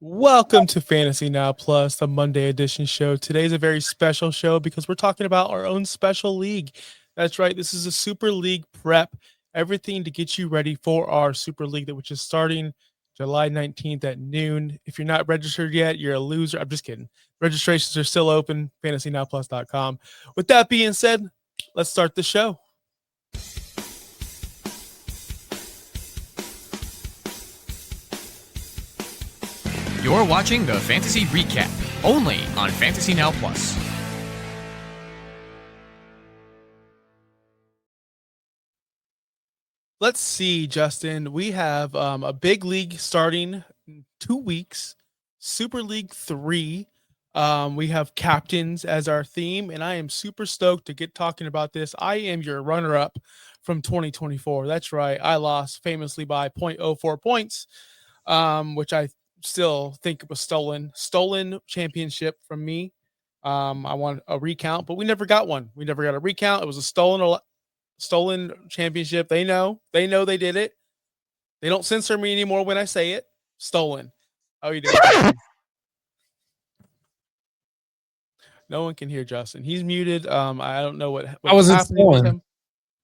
Welcome to Fantasy Now Plus, the Monday edition show. Today's a very special show because we're talking about our own special league. That's right, this is a Super League prep, everything to get you ready for our Super League, which is starting July 19th at noon. If you're not registered yet, you're a loser. I'm just kidding. Registrations are still open, fantasynowplus.com. With that being said, let's start the show. You're watching the Fantasy Recap, only on Fantasy Now Plus. Let's see, Justin. We have a big league starting in 2 weeks, Super League 3. We have captains as our theme, and I am super stoked to get talking about this. I am your runner-up from 2024. That's right. I lost famously by 0.04 points, which I still think was stolen championship from me. I want a recount, but we never got one. We never got a recount. It was a stolen championship. They know they did it. They don't censor me anymore when I say it. Stolen. How are you doing? No one can hear Justin. He's muted. I don't know what How was it happening with stolen? him.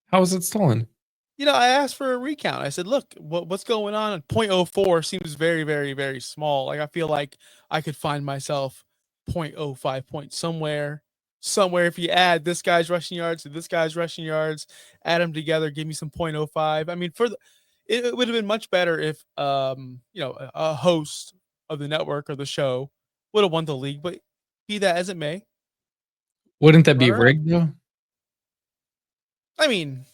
How was it stolen? I asked for a recount. I said, look, what's going on? 0.04 seems very, very, very small. Like, I feel like I could find myself 0.05 points somewhere. If you add this guy's rushing yards to this guy's rushing yards, add them together, give me some 0.05. I mean, it would have been much better if a host of the network or the show would have won the league, but be that as it may. Wouldn't that be rigged though? I mean,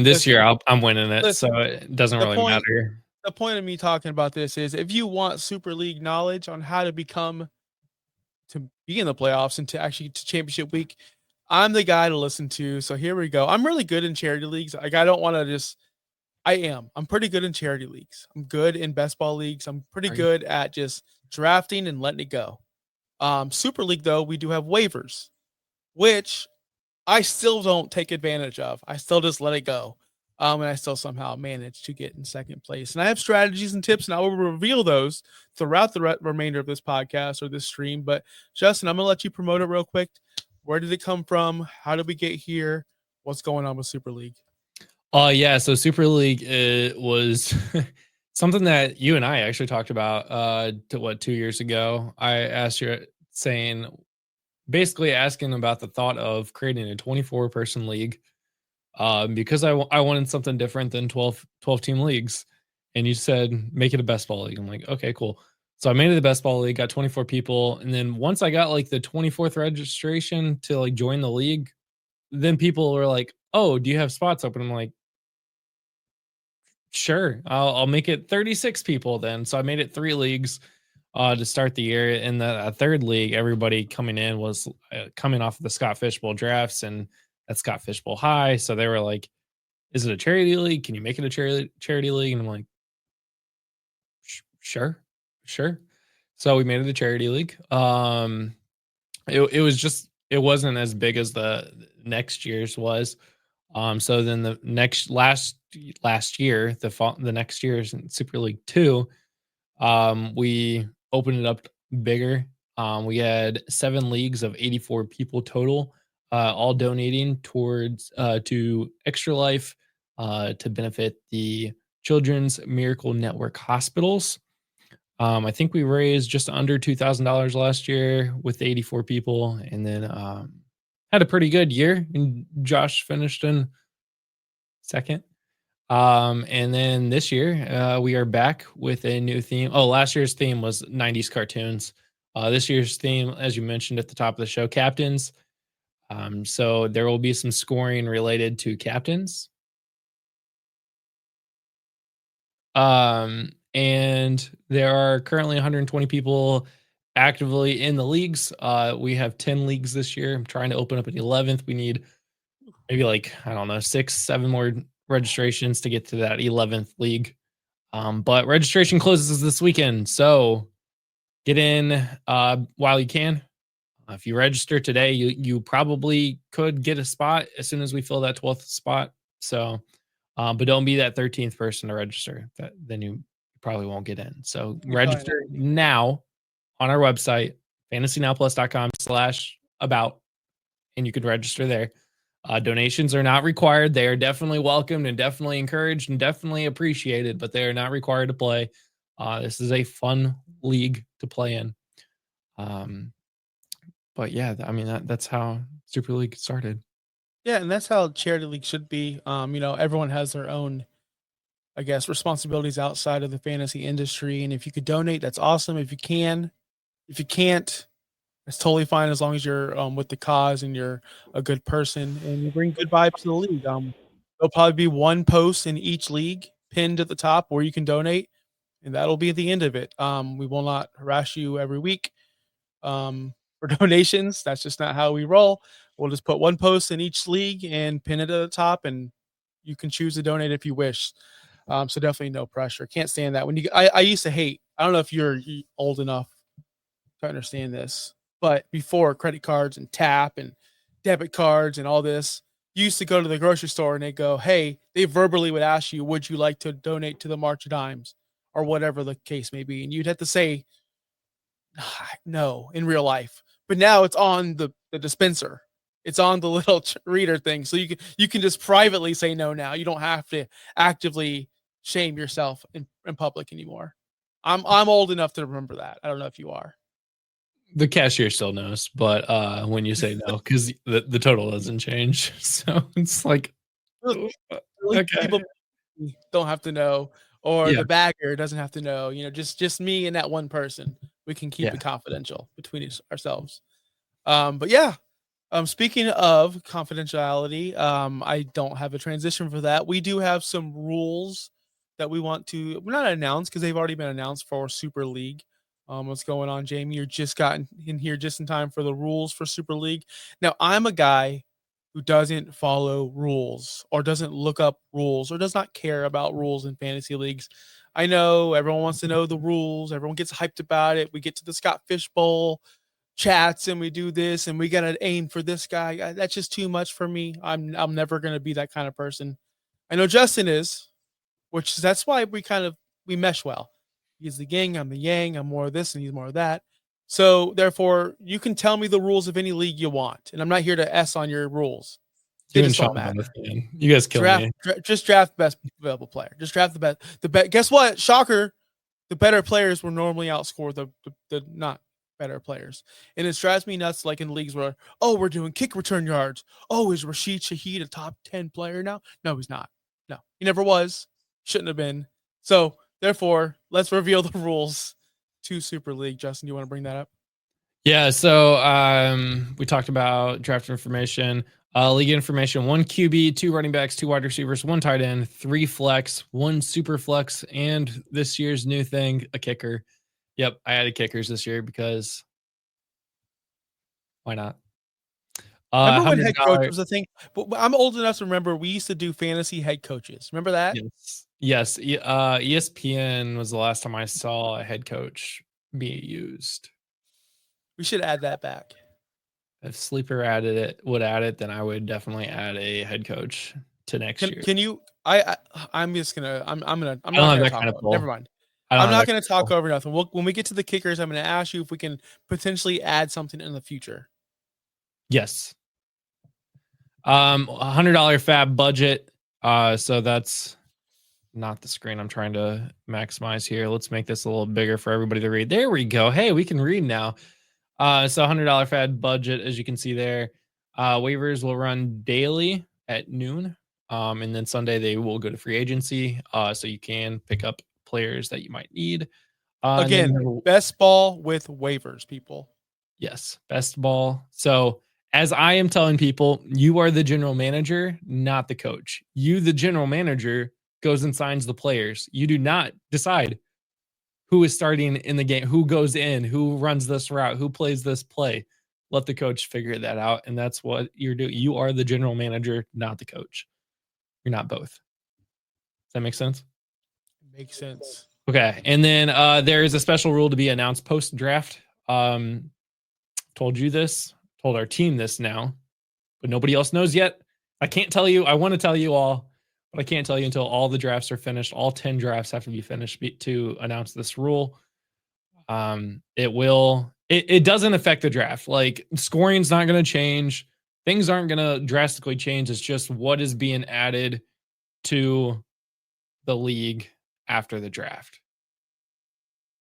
this year I'm winning it, listen, so it doesn't really matter. The point of me talking about this is if you want Super League knowledge on how to be in the playoffs and to championship week, I'm the guy to listen to. So here we go. I'm really good in charity leagues. Like, I don't want to just, I'm pretty good in charity leagues. I'm good in best ball leagues. I'm pretty good at just drafting and letting it go. Super League, though, we do have waivers, which I still don't take advantage of. I still just let it go. And I still somehow manage to get in second place. And I have strategies and tips, and I will reveal those throughout the remainder of this podcast or this stream. But Justin, I'm going to let you promote it real quick. Where did it come from? How did we get here? What's going on with Super League? So Super League was something that you and I actually talked about 2 years ago. I asked you basically asking about the thought of creating a 24-person league because I wanted something different than 12 team leagues. And you said, make it a best ball league. I'm like, okay, cool. So I made it the best ball league, got 24 people. And then once I got like the 24th registration to like join the league, then people were like, oh, do you have spots open? I'm like, sure, I'll make it 36 people then. So I made it 3 leagues to start the year. In the third league, everybody coming in was coming off of the Scott Fishbowl drafts and at Scott Fishbowl High. So they were like, is it a charity league? Can you make it a charity league? And I'm like, sure. So we made it a charity league. It wasn't as big as the next year's was. So then the last year, the next year's in Super League 2, we opened it up bigger. We had 7 leagues of 84 people total, all donating towards to Extra Life to benefit the Children's Miracle Network hospitals. I think we raised just under $2,000 last year with 84 people, and then had a pretty good year. And Josh finished in second. And then this year, we are back with a new theme. Oh, last year's theme was 90s cartoons. This year's theme, as you mentioned at the top of the show, captains. So there will be some scoring related to captains. And there are currently 120 people actively in the leagues. We have 10 leagues this year. I'm trying to open up an 11th. We need maybe 6, 7 more registrations to get to that 11th league. But registration closes this weekend, so get in while you can. If you register today, you probably could get a spot as soon as we fill that 12th spot. So, but don't be that 13th person to register. Then you probably won't get in. So You register now on our website, fantasynowplus.com/about, and you can register there. Donations are not required. They are definitely welcomed and definitely encouraged and definitely appreciated, but they are not required to play. This is a fun league to play in. But yeah, I mean, that's how Super League started. Yeah, and that's how charity league should be. Everyone has their own, I guess, responsibilities outside of the fantasy industry. And if you could donate, that's awesome. If you can, if you can't, it's totally fine as long as you're with the cause and you're a good person and you bring good vibes to the league. There'll probably be one post in each league pinned at the top where you can donate, and that'll be the end of it. We will not harass you every week for donations. That's just not how we roll. We'll just put one post in each league and pin it at the top, and you can choose to donate if you wish. So definitely no pressure. Can't stand that. I used to hate. I don't know if you're old enough to understand this, but before credit cards and tap and debit cards and all this, you used to go to the grocery store and they go, hey, they verbally would ask you, would you like to donate to the March of Dimes or whatever the case may be? And you'd have to say no in real life. But now it's on the dispenser. It's on the little reader thing. So you can just privately say no now. You don't have to actively shame yourself in public anymore. I'm old enough to remember that. I don't know if you are. The cashier still knows, but when you say no, because the total doesn't change, so it's like, okay, people don't have to know, or the bagger doesn't have to know. Just me and that one person. We can keep it confidential between ourselves. But yeah, speaking of confidentiality, I don't have a transition for that. We do have some rules that we want to not announce because they've already been announced for Super League. What's going on, Jamie? You're just gotten in here just in time for the rules for Super League. Now, I'm a guy who doesn't follow rules or doesn't look up rules or does not care about rules in fantasy leagues. I know everyone wants to know the rules. Everyone gets hyped about it. We get to the Scott Fish Bowl chats and we do this and we got to aim for this guy. That's just too much for me. I'm never going to be that kind of person. I know Justin is, that's why we mesh well. He's the yin, I'm the yang, I'm more of this and he's more of that. So therefore, you can tell me the rules of any league you want, and I'm not here to S on your rules. They just don't matter. You guys kill me. Just draft the best available player. Just draft the best. Guess what? Shocker. The better players will normally outscore the not better players. And it drives me nuts, like in leagues where, we're doing kick return yards. Oh, is Rashid Shaheed a top 10 player now? No, he's not. No, he never was. Shouldn't have been. So therefore, let's reveal the rules to Super League. Justin, you want to bring that up? Yeah, so we talked about draft information, league information: 1 QB, 2 running backs, 2 wide receivers, 1 tight end, 3 flex, 1 super flex, and this year's new thing, a kicker. Yep, I added kickers this year because why not? Remember when head coach was a thing? But I'm old enough to remember we used to do fantasy head coaches. Remember that? Yes. ESPN was the last time I saw a head coach be used. We should add that back. If Sleeper would add it, then I would definitely add a head coach to next year. Can you? I'm not gonna talk over. Never mind. I'm not gonna talk over nothing. When we get to the kickers, I'm gonna ask you if we can potentially add something in the future. Yes. $100 fab budget. So that's not the screen I'm trying to maximize here. Let's make this a little bigger for everybody to read. There we go. Hey, we can read now. So $100 fab budget, as you can see there. Waivers will run daily at noon. And then Sunday they will go to free agency. So you can pick up players that you might need. Again, best ball with waivers, people. Yes, best ball. So as I am telling people, you are the general manager, not the coach. You, the general manager, goes and signs the players. You do not decide who is starting in the game, who goes in, who runs this route, who plays this play. Let the coach figure that out. And that's what you're doing. You are the general manager, not the coach. You're not both. Does that make sense? Makes sense. Okay. And then there is a special rule to be announced post-draft. Told you this, told our team this now, but nobody else knows yet. I can't tell you. I want to tell you all, but I can't tell you until all the drafts are finished. All 10 drafts have to be finished to announce this rule. It doesn't affect the draft. Like, scoring's not going to change. Things aren't going to drastically change. It's just what is being added to the league after the draft.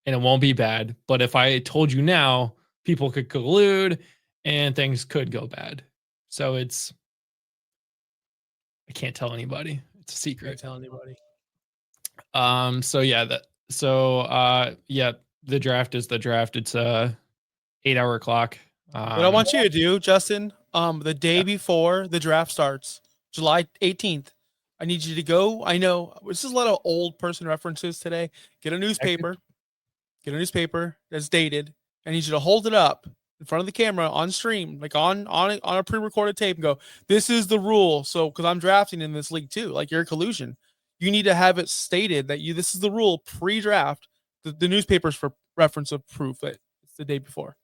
And it won't be bad. But if I told you now, people could collude and things could go bad. So I can't tell anybody. It's a secret. Can't tell anybody. The draft is the draft. It's a 8-hour clock. What I want you to do, Justin, the day before the draft starts, July 18th, I need you to go. I know this is a lot of old person references today. Get a newspaper that's dated. I need you to hold it up in front of the camera on stream, like on a pre-recorded tape, and go, "This is the rule." So, because I'm drafting in this league too, like you're collusion, you need to have it stated that this is the rule pre-draft. The newspapers for reference of proof that it's the day before.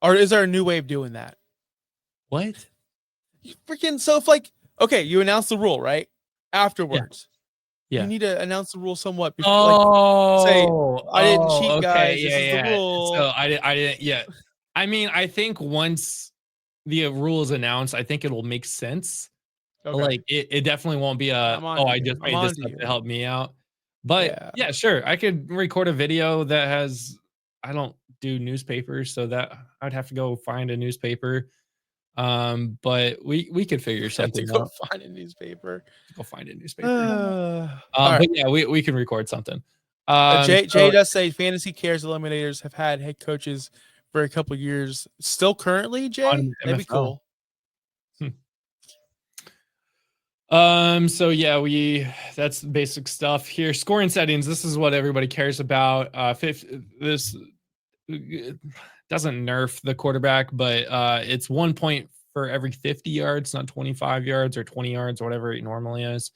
Or is there a new way of doing that? What? You freaking so if like okay, you announce the rule right afterwards. Yeah. You need to announce the rule somewhat before. Say I didn't cheat, guys. Okay, this is the rule. So I didn't. Yeah. I mean, I think once the rule is announced, I think it'll make sense. Okay. Like it definitely won't be I just made this up to help me out. But yeah, sure. I could record a video that has. I don't do newspapers, so that I'd have to go find a newspaper. But we could figure something out. Go find a newspaper. But yeah, we can record something. Jay does say Fantasy Cares Eliminators have had head coaches for a couple of years. Still currently, Jay? That'd be cool. So yeah, that's basic stuff here. Scoring settings. This is what everybody cares about. This doesn't nerf the quarterback, but it's 1 point for every 50 yards, not 25 yards or 20 yards, or whatever it normally is.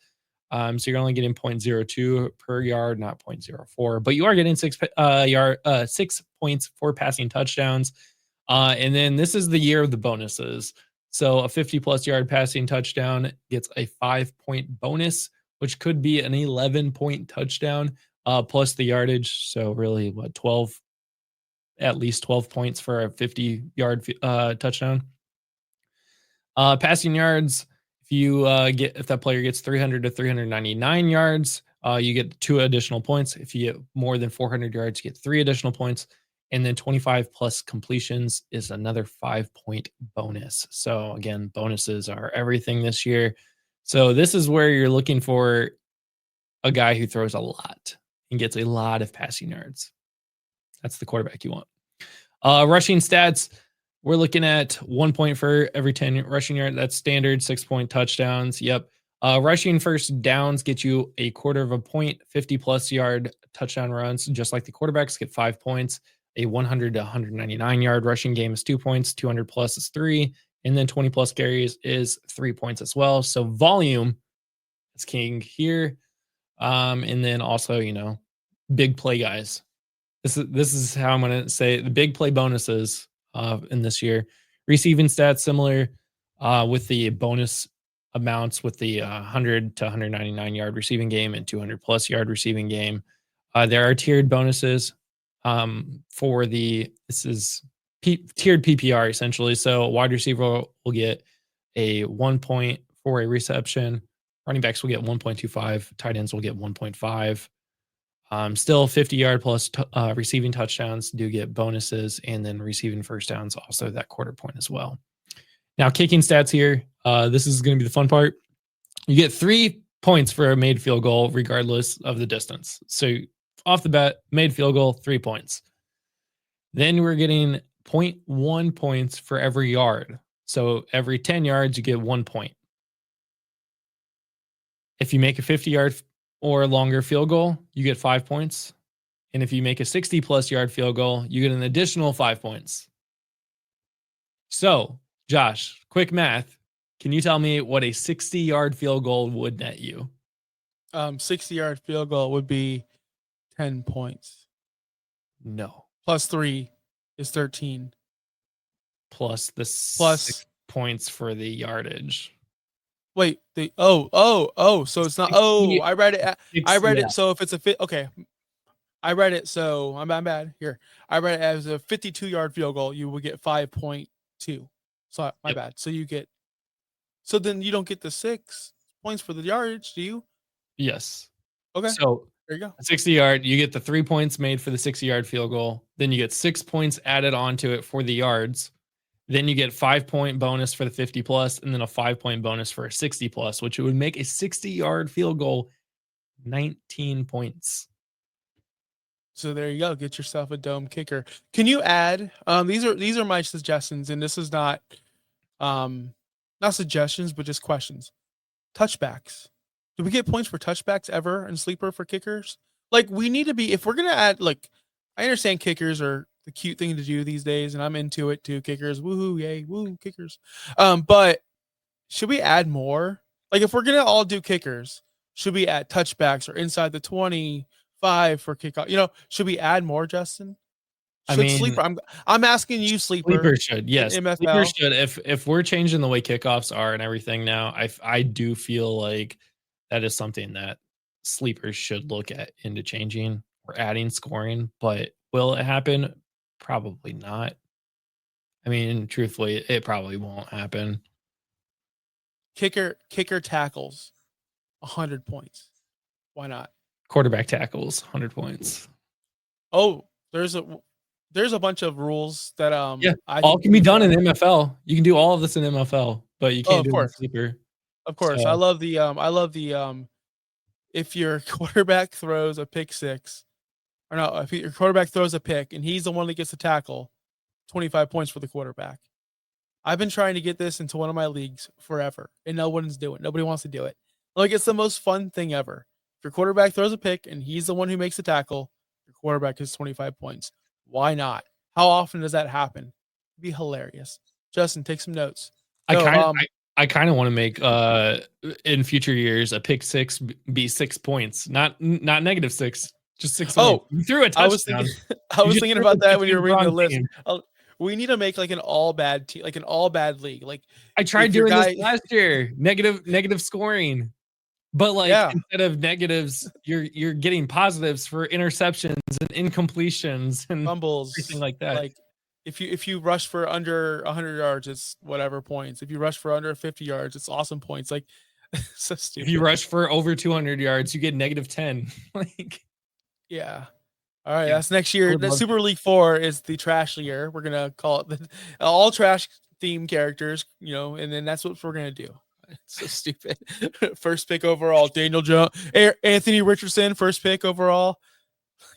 So you're only getting 0.02 per yard, not 0.04, but you are getting 6 points for passing touchdowns. And then this is the year of the bonuses. So a 50+ yard passing touchdown gets a 5-point bonus, which could be an 11-point touchdown, plus the yardage. So really, at least 12 points for a 50-yard touchdown. Passing yards, if that player gets 300 to 399 yards, you get 2 additional points. If you get more than 400 yards, you get 3 additional points. And then 25+ completions is another 5-point bonus. So again, bonuses are everything this year. So this is where you're looking for a guy who throws a lot and gets a lot of passing yards. That's the quarterback you want. Rushing stats, we're looking at 1 point for every 10 rushing yards. That's standard. 6-point touchdowns. Yep. Rushing first downs get you a 1/4 point. 50+ yard touchdown runs, just like the quarterbacks, get 5 points. A 100 to 199 yard rushing game is 2 points. 200+ is 3. And then 20+ carries is 3 points as well. So volume is king here. And then also, big play guys. This is how I'm going to say the big play bonuses in this year. Receiving stats similar with the bonus amounts with the 100 to 199 yard receiving game and 200+ yard receiving game. There are tiered bonuses for this is tiered PPR essentially. So a wide receiver will get a 1 point for a reception. Running backs will get 1.25. Tight ends will get 1.5. Still 50-yard plus receiving touchdowns do get bonuses, and then receiving first downs also that 1/4 point as well. Now, kicking stats here. This is going to be the fun part. You get 3 points for a made field goal, regardless of the distance. So off the bat, made field goal, 3 points. Then we're getting 0.1 points for every yard. So every 10 yards, you get 1 point. If you make a 50-yard or longer field goal, you get 5 points. And if you make a 60+ yard field goal, you get an additional 5 points. So, Josh, quick math. Can you tell me what a 60-yard field goal would net you? 60-yard field goal would be 10 points. No. Plus 3 is 13. Plus 6 points for the yardage. Wait, so it's not. 60 I read it. I read yeah. it. So if it's a fit, okay. I read it. So I'm bad here. I read it as a 52-yard field goal. You will get 5.2. So my Yep. bad. So you get. So then you don't get the 6 points for the yardage, do you? Yes. Okay. So There you go. 60-yard, you get the 3 points made for the 60-yard field goal. Then you get 6 points added onto it for the yards. Then you get 5-point bonus for the 50 plus, and then a 5-point bonus for a 60 plus, which would make a 60-yard field goal 19 points. So there you go. Get yourself a dome kicker. Can you add? These are my suggestions, and this is not suggestions, but just questions. Touchbacks. Do we get points for touchbacks ever in sleeper for kickers? Like we need to be if we're gonna add like I understand kickers are the cute thing to do these days, and I'm into it too. Kickers, woohoo, yay, woo, kickers. But should we add more? Like if we're gonna all do kickers, should we add touchbacks or inside the 25 for kickoff? Should we add more, Justin? I Should mean, sleeper? I'm asking you, sleeper. sleeper should, yes. MFL. Sleeper should. If we're changing the way kickoffs are and everything now, I do feel like that is something that sleepers should look at into changing or adding scoring. But will it happen? Probably not. I mean, truthfully, it probably won't happen. Kicker tackles 100 points. Why not? Quarterback tackles 100 points. Oh, there's a bunch of rules that all can be done in MFL. You can do all of this in MFL, but you can't do it in sleeper. Of course. So. I love the if your quarterback throws a pick six, or no, if your quarterback throws a pick and he's the one that gets the tackle, 25 points for the quarterback. I've been trying to get this into one of my leagues forever, and nobody wants to do it. Like it's the most fun thing ever. If your quarterback throws a pick and he's the one who makes the tackle, your quarterback gets 25 points. Why not? How often does that happen? It'd be hilarious. Justin, take some notes. I kind of want to make in future years a pick six be 6 points, not -6, just 6. Oh, you threw a touchdown. I was thinking about that when you were reading the list. We need to make like an all bad team, like an all bad league. Like I tried doing this last year, negative scoring, but like instead of negatives, you're getting positives for interceptions and incompletions and fumbles, everything like that. Like if you rush for under 100 yards, it's whatever points. If you rush for under 50 yards, it's awesome points. Like so stupid. If you rush for over 200 yards, you get -10. Like yeah. All right, that's next year. The Super League 4 is the trash year. We're gonna call it the all trash theme characters, and then that's what we're gonna do. It's so stupid. First pick overall, Daniel Jones, Anthony Richardson, first pick overall.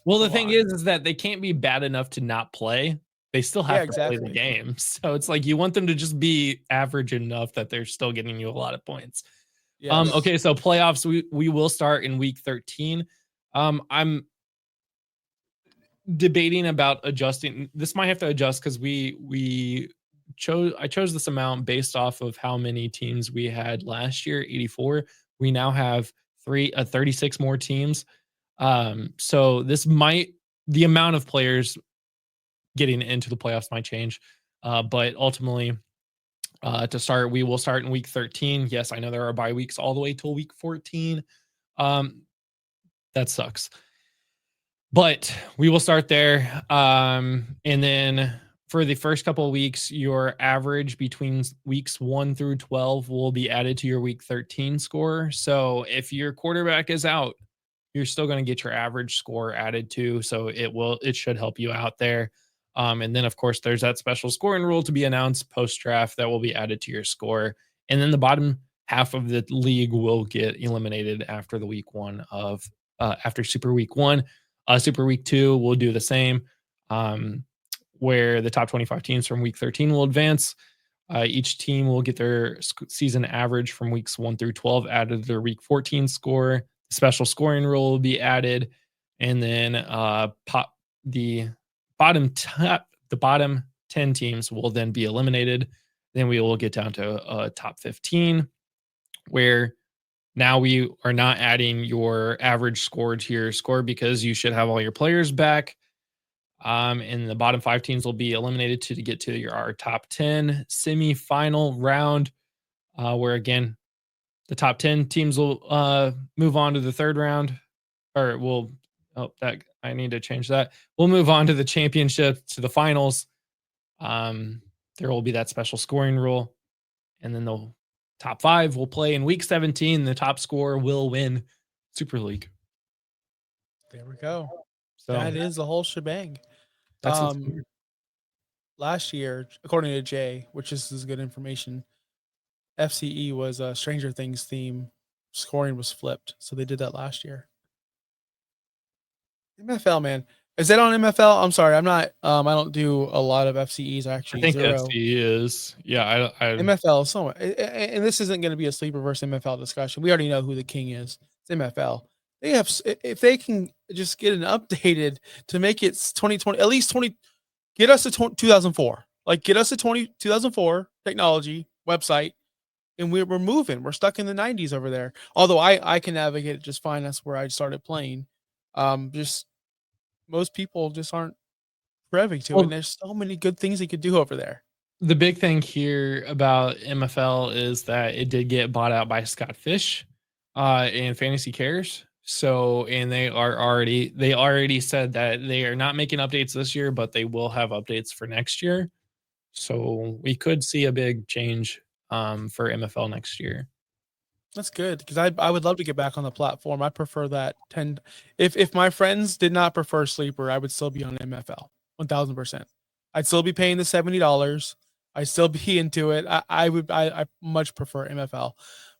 Well, the thing is that they can't be bad enough to not play. They still have to play the game. So it's like you want them to just be average enough that they're still getting you a lot of points. Yes. Okay, so playoffs we will start in week 13. I'm debating about adjusting. This might have to adjust because I chose this amount based off of how many teams we had last year, 84. We now have 36 more teams. So the amount of players getting into the playoffs might change. But ultimately, to start, we will start in week 13. Yes, I know there are bye weeks all the way till week 14. That sucks. But we will start there. And then for the first couple of weeks, your average between weeks 1 through 12 will be added to your week 13 score. So if your quarterback is out, you're still going to get your average score added to. So it should help you out there. And then, of course, there's that special scoring rule to be announced post-draft that will be added to your score. And then the bottom half of the league will get eliminated after the week 1 of after Super Week 1. Super Week 2 will do the same, where the top 25 teams from Week 13 will advance. Each team will get their season average from weeks 1 through 12 added to their Week 14 score. The special scoring rule will be added, and then the bottom 10 teams will then be eliminated. Then we will get down to top 15, where now we are not adding your average score to your score because you should have all your players back. And the bottom 5 teams will be eliminated to get to our top 10 semifinal round, where again, The top 10 teams will move on to the third round, or I need to change that. We'll move on to the championship, to the finals. There will be that special scoring rule, and then the top 5 will play in week 17. The top scorer will win Super League. There we go. So that is the whole shebang. that's Last year, according to Jay, which is good information, FCE was a Stranger Things theme. Scoring was flipped, so they did that last year. MFL, man, is that on MFL? I'm sorry, I'm not. I don't do a lot of FCEs actually. I think Zero. FCE is. Yeah, I MFL. So, and this isn't going to be a sleeper versus MFL discussion. We already know who the king is. It's MFL. They have, if they can just get an updated to make it 2020, at least 20. Get us to 2004. Like, get us to 2004 technology website, and we're moving. We're stuck in the 90s over there. Although I can navigate it just fine. That's where I started playing. Just most people just aren't privy to it. And there's so many good things they could do over there. The big thing here about MFL is that it did get bought out by Scott Fish and Fantasy Cares. So, and they already said that they are not making updates this year, but they will have updates for next year. So we could see a big change for MFL next year. That's good, because I would love to get back on the platform. I prefer that. If my friends did not prefer Sleeper, I would still be on MFL 1000%. I'd still be paying the $70. I'd still be into it. I much prefer MFL,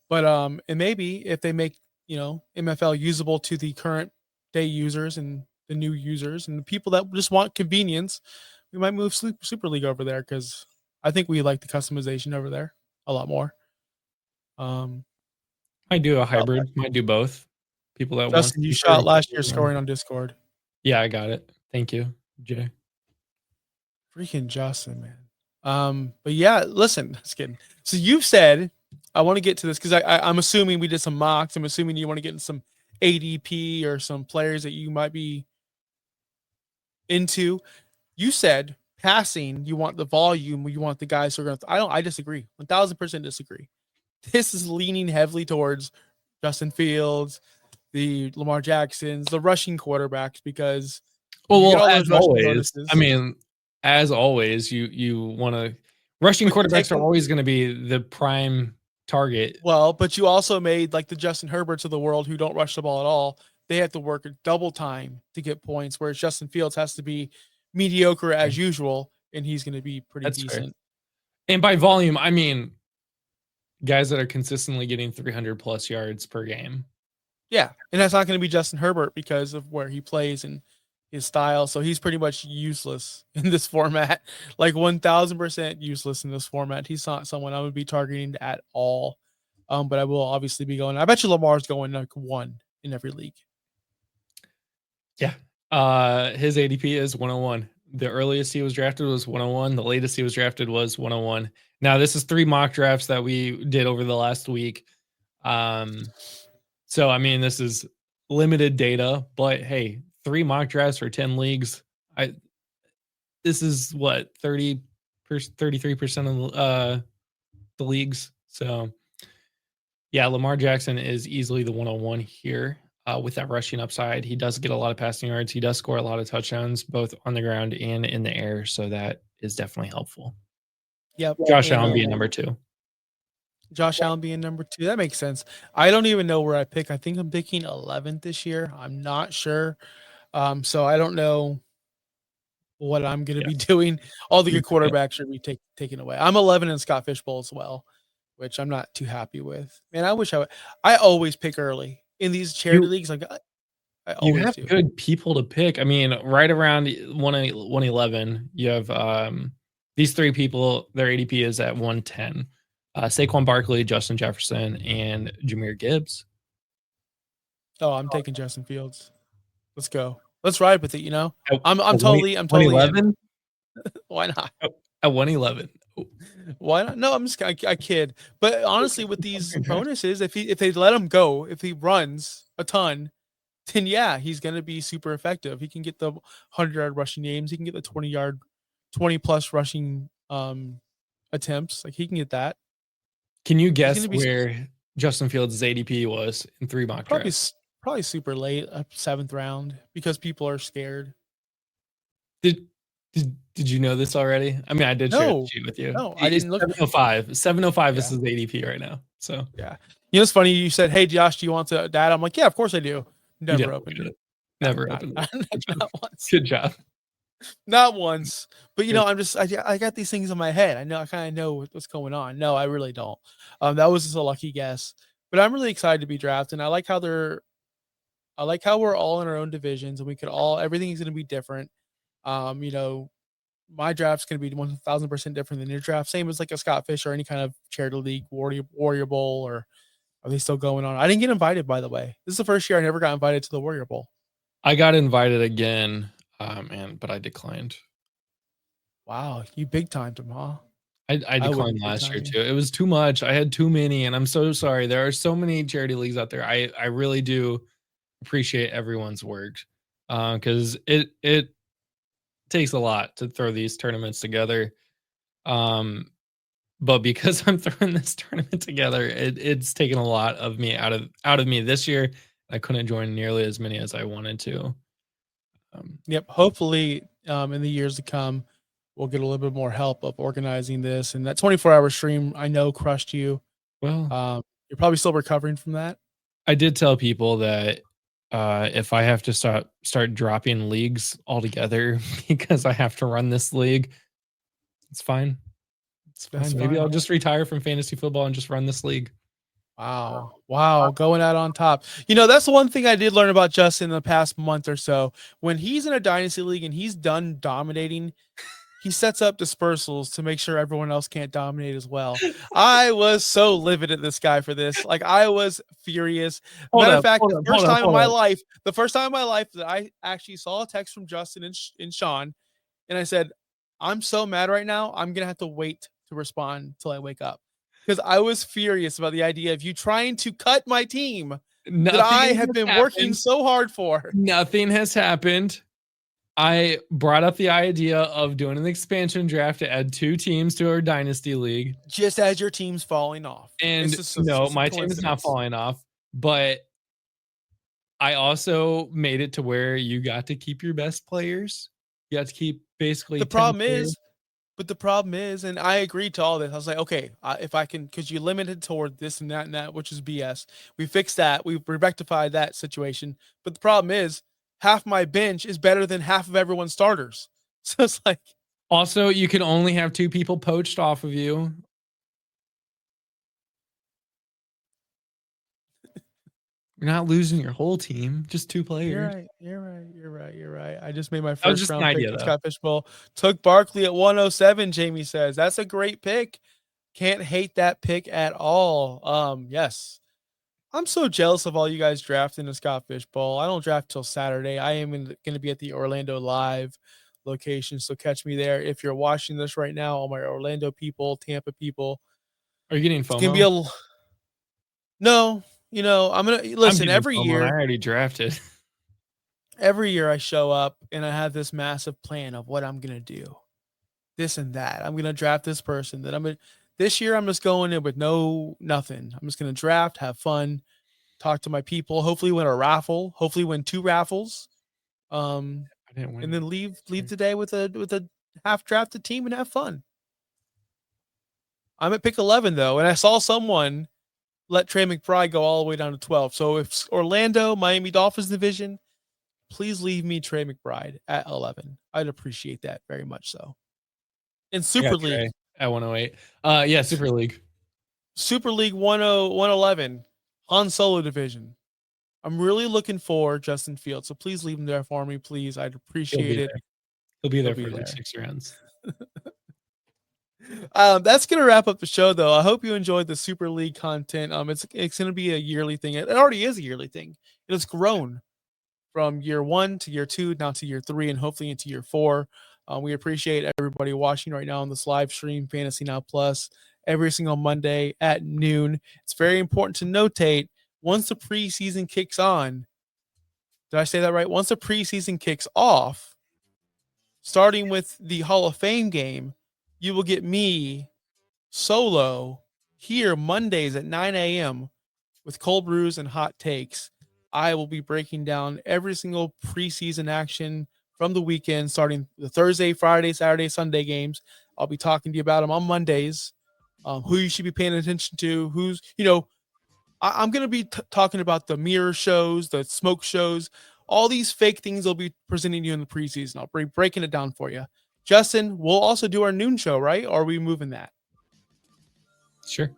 but and maybe if they make MFL usable to the current day users and the new users and the people that just want convenience, we might move Super League over there, because I think we like the customization over there a lot more. Might do a hybrid. Might do both. People that Justin, you shot last year scoring on Discord. Yeah, I got it. Thank you, Jay. Freaking Justin, man. But yeah, listen, just kidding. So you've said, I want to get to this because I'm assuming we did some mocks. I'm assuming you want to get in some ADP or some players that you might be into. You said passing, you want the volume, you want the guys who are going to. I disagree. 1000% disagree. This is leaning heavily towards Justin Fields, the Lamar Jacksons, the rushing quarterbacks, because as always, as always, you want to rushing quarterbacks are always going to be the prime target. Well, but you also made like the Justin Herberts of the world who don't rush the ball at all. They have to work a double time to get points, whereas Justin Fields has to be mediocre as usual, and he's going to be pretty decent. Fair. And by volume, I mean guys that are consistently getting 300 plus yards per game. Yeah, and that's not going to be Justin Herbert because of where he plays and his style. So he's pretty much useless in this format, like 1000% useless in this format. He's not someone I would be targeting at all. But I will obviously be going. I bet you Lamar's going like 1 in every league. Yeah. His ADP is 101. The earliest he was drafted was 101. The latest he was drafted was 101. Now, this is 3 mock drafts that we did over the last week. So, I mean, this is limited data, but hey, 3 mock drafts for 10 leagues. This is what 33% of the leagues. So, yeah, Lamar Jackson is easily the 101 here with that rushing upside. He does get a lot of passing yards. He does score a lot of touchdowns, both on the ground and in the air. So that is definitely helpful. Yep. Josh Allen being number 2. Josh Allen being number 2. That makes sense. I don't even know where I pick. I think I'm picking 11th this year. I'm not sure. So I don't know what I'm going to be doing. All the good quarterbacks should be taken away. I'm 11 in Scott Fishbowl as well, which I'm not too happy with. Man, I wish I always pick early in these charity leagues. Like I always have good people to pick. I mean, right around 111, you have these 3 people. Their ADP is at 110. Saquon Barkley, Justin Jefferson, and Jahmyr Gibbs. Oh, I'm taking Justin Fields. Let's go. Let's ride with it. I'm totally 111. Why not? At 111. Why not? No, I'm just I kid. But honestly, with these bonuses, if they let him go, if he runs a ton, then yeah, he's gonna be super effective. He can get the 100-yard rushing games. He can get the 20 plus rushing attempts. Like he can get that. Can you guess where Justin Fields' ADP was in 3 mock Probably drafts. probably super late, 7th round, because people are scared. Did you know this already? I mean, I did share the No, sheet with you. no, I didn't look. 705. 705 is Yeah. his ADP right now. So Yeah. You know, it's funny. You said, "Hey, Josh, do you want that?" I'm like, "Yeah, of course I do." you Never didn't opened look at it. Never Not, opened not, it. Good job. not once. Good job. Not once. But you Good. know, I got these things in my head. I kind of know what's going on. No, I really don't. That was just a lucky guess. But I'm really excited to be drafted. I like how we're all in our own divisions and we could all everything is going to be different. You know, my draft's going to be 1,000% different than your draft. Same as like a Scott Fish or any kind of charity league, Warrior Bowl, or are they still going on? I didn't get invited, by the way. This is the first year I never got invited to the Warrior Bowl. I got invited again, but I declined. Wow, you big timed him, huh? I declined last year too. It was too much. I had too many, and I'm so sorry. There are so many charity leagues out there. I really do appreciate everyone's work, because it takes a lot to throw these tournaments together. But because I'm throwing this tournament together, it's taken a lot of me out of me this year. I couldn't join nearly as many as I wanted to. Yep. Hopefully, in the years to come, we'll get a little bit more help of organizing this. And that 24-hour stream, I know, crushed you. Well, you're probably still recovering from that. I did tell people that if I have to start dropping leagues altogether because I have to run this league, it's fine. It's fine. Maybe I'll just retire from fantasy football and just run this league. Wow. Going out on top. You know, that's the one thing I did learn about Justin in the past month or so. When he's in a dynasty league and he's done dominating, he sets up dispersals to make sure everyone else can't dominate as well. I was so livid at this guy for this. Like, I was furious. Matter of fact, the first time in my life that I actually saw a text from Justin and Sean, and I said, I'm so mad right now, I'm going to have to wait to respond till I wake up. Because I was furious about the idea of you trying to cut my team that I have been working so hard for. Nothing has happened. I brought up the idea of doing an expansion draft to add 2 teams to our dynasty league. Just as your team's falling off. And no, my team is not falling off. But I also made it to where you got to keep your best players. You got to keep basically the problem is, and I agreed to all this. I was like, okay, if I can, because you limited toward this and that, which is BS. We fixed that. We rectified that situation. But the problem is, half my bench is better than half of everyone's starters. So it's like. Also, you can only have 2 people poached off of you. You're not losing your whole team, just 2 players. You're right. I just made my first round pick for Scott Fish Bowl. Took Barkley at 107, Jamie says. That's a great pick. Can't hate that pick at all. Yes. I'm so jealous of all you guys drafting the Scott Fish Bowl. I don't draft till Saturday. I am going to be at the Orlando Live location, so catch me there. If you're watching this right now, all my Orlando people, Tampa people. Are you getting FOMO? It's going to be No. You know, I'm going to listen every year. I already drafted. Every year I show up and I have this massive plan of what I'm going to do. This and that. I'm going to draft this person this year I'm just going in with nothing. I'm just going to draft, have fun, talk to my people, hopefully win a raffle, hopefully win 2 raffles. And then leave today with a half drafted team and have fun. I'm at pick 11 though, and I saw someone let Trey McBride go all the way down to 12. So if Orlando, Miami Dolphins division, please leave me Trey McBride at 11. I'd appreciate that very much so. In Super League. At 108. Yeah, Super League. Super League 111. Han Solo division. I'm really looking for Justin Fields. So please leave him there for me, please. I'd appreciate it. He'll be there for like 6 rounds. That's gonna wrap up the show though. I hope you enjoyed the Super League content. It's gonna be a yearly thing. It already is a yearly thing. It's grown from year 1 to year 2, now to year 3, and hopefully into year 4. We appreciate everybody watching right now on this live stream, Fantasy Now Plus, every single Monday at noon. It's very important to notate once the preseason kicks on. Did I say that right? Once the preseason kicks off, starting with the Hall of Fame game, you will get me solo here Mondays at 9 a.m. with cold brews and hot takes. I will be breaking down every single preseason action from the weekend, starting the Thursday, Friday, Saturday, Sunday games. I'll be talking to you about them on Mondays, who you should be paying attention to, who's, I'm going to be talking about the mirror shows, the smoke shows, all these fake things I'll be presenting you in the preseason. I'll be breaking it down for you. Justin, we'll also do our noon show, right? Or are we moving that? Sure.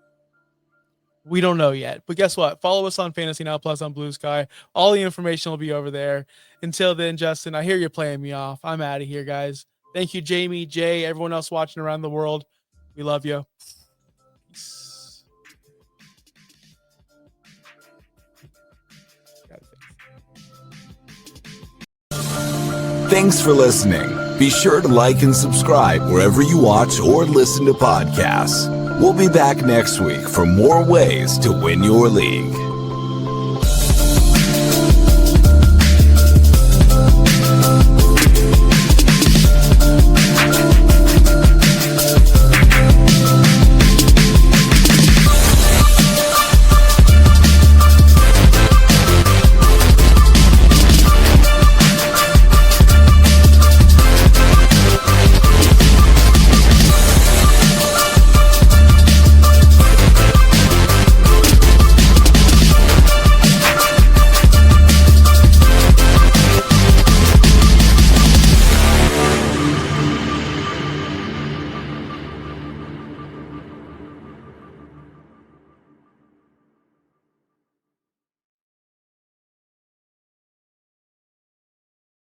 We don't know yet, but guess what? Follow us on Fantasy Now Plus on Blue Sky. All the information will be over there. Until then, Justin, I hear you're playing me off. I'm out of here, guys. Thank you, Jamie, Jay, everyone else watching around the world. We love you. Peace. Thanks for listening. Be sure to like and subscribe wherever you watch or listen to podcasts. We'll be back next week for more ways to win your league.